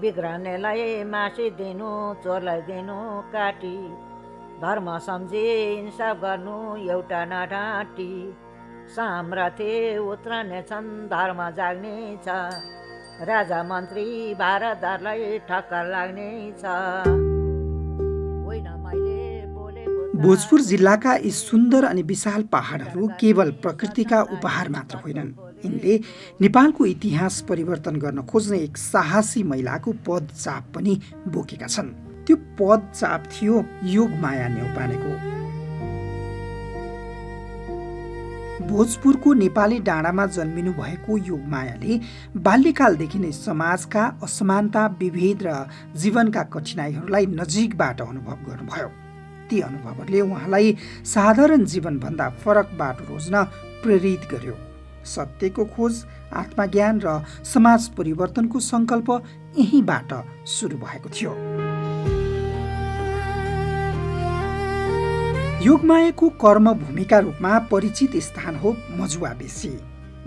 बिग्रनेलाई मासिदिनु, चोरलाई दिनु काटी, धर्म सम्झी इन्साफ गर्नु एउटा नढाँटी। साम्राज्य उत्रनेछन्, धर्म जाग्नेछ, राजा मन्त्री भारतलाई ठक्कर लाग्नेछ। भोजपुर जिल्लाका यी सुन्दर अनि विशाल पहाडहरू केवल प्रकृतिका उपहार मात्र होइनन्, यिनले नेपालको इतिहास परिवर्तन गर्न खोज्ने एक साहसी महिलाको पदचाप पनि बोकेका छन्। त्यो पदचाप थियो योगमाया न्यौपानेको। भोजपुरको नेपाली डाँडामा जन्मिनु भएको योगमायाले बाल्यकालदेखि नै समाजका असमानता, विभेद र जीवनका कठिनाइहरूलाई नजिकबाट अनुभव गर्नुभयो। ती अनुभवहरूले उहाँलाई साधारण जीवनभन्दा फरक बाटो रोज्न प्रेरित गर्यो। सत्यको खोज, आत्मज्ञान र समाज परिवर्तनको सङ्कल्प यहीँबाट सुरु भएको थियो। योगमायाको कर्मभूमिका रूपमा परिचित स्थान हो मजुवा बेसी।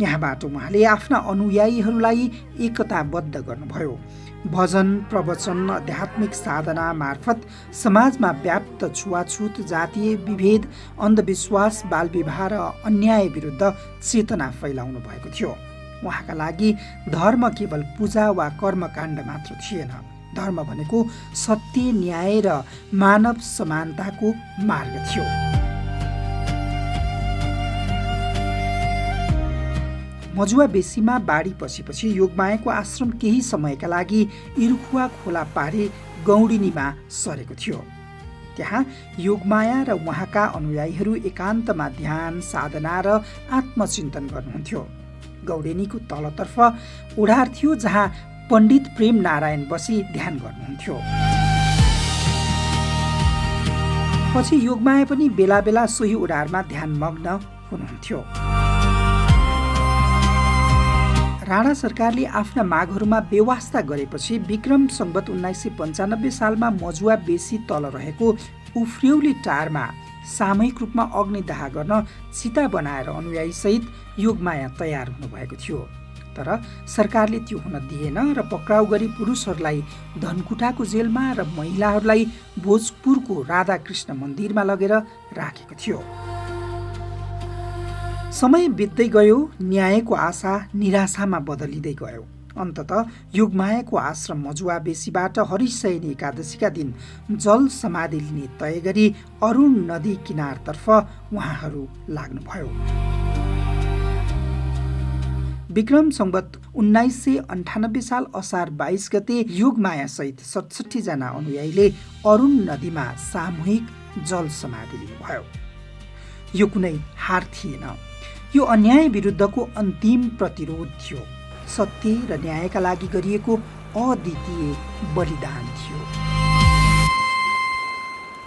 यहाँबाट उहाँले आफ्ना अनुयायीहरूलाई एकताबद्ध गर्नुभयो। भजन, प्रवचन, आध्यात्मिक साधना मार्फत समाजमा व्याप्त छुवाछुत, जातीय विभेद, अन्धविश्वास, बालविवाह र अन्याय विरुद्ध चेतना फैलाउनु भएको थियो। उहाँका लागि धर्म केवल पूजा वा कर्मकाण्ड मात्र थिएन। धर्म भनेको सत्य, न्याय र मानव समानताको मार्ग थियो। मजुवा बेसीमा बाढी पछि योगमायाको आश्रम केही समयका लागि इरुखुवा खोला पारी गौडिनीमा सरेको थियो। त्यहाँ योगमाया र उहाँका अनुयायीहरू एकान्तमा ध्यान, साधना र आत्मचिन्तन गर्नुहुन्थ्यो। गौडिनीको तलतर्फ उडार थियो जहाँ पण्डित प्रेम नारायण बसी ध्यान गर्नुहुन्थ्यो। पछि योगमाया पनि बेला बेला सोही उडारमा ध्यानमग्न हुनुहुन्थ्यो। राणा सरकारले आफ्ना मागहरूमा बेवास्ता गरेपछि विक्रम सम्वत 1995 सालमा मजुवा बेसी तल रहेको उफ्रियौली टारमा सामूहिक रूपमा अग्निदाह गर्न चिता बनाएर अनुयायी सहित योगमाया तयार हुनुभएको थियो। तर सरकारले त्यो हुन दिएन र पक्राउ गरी पुरुषहरूलाई धनकुटाको जेलमा र महिलाहरूलाई भोजपुरको राधाकृष्ण मन्दिरमा लगेर राखेको थियो। समय बित्दै गयो, न्यायको आशा निराशामा बदलिँदै गयो। अन्ततः योगमायाको आश्रम मजुवा बेसीबाट हरिशयनी एकादशीका दिन जल समाधि लिने तय गरी अरुण नदी किनारतर्फ उहाँहरू लाग्नुभयो। विक्रम सम्वत 1998 साल असार 22 गते योगमाया सहित 67 जना अनुयायीले अरुण नदीमा सामूहिक जल समाधि लिनुभयो। यो कुनै हार थिएन, यो अन्याय विरुद्धको अन्तिम प्रतिरोध थियो। सत्य र न्यायका लागि गरिएको अद्वितीय बलिदान थियो।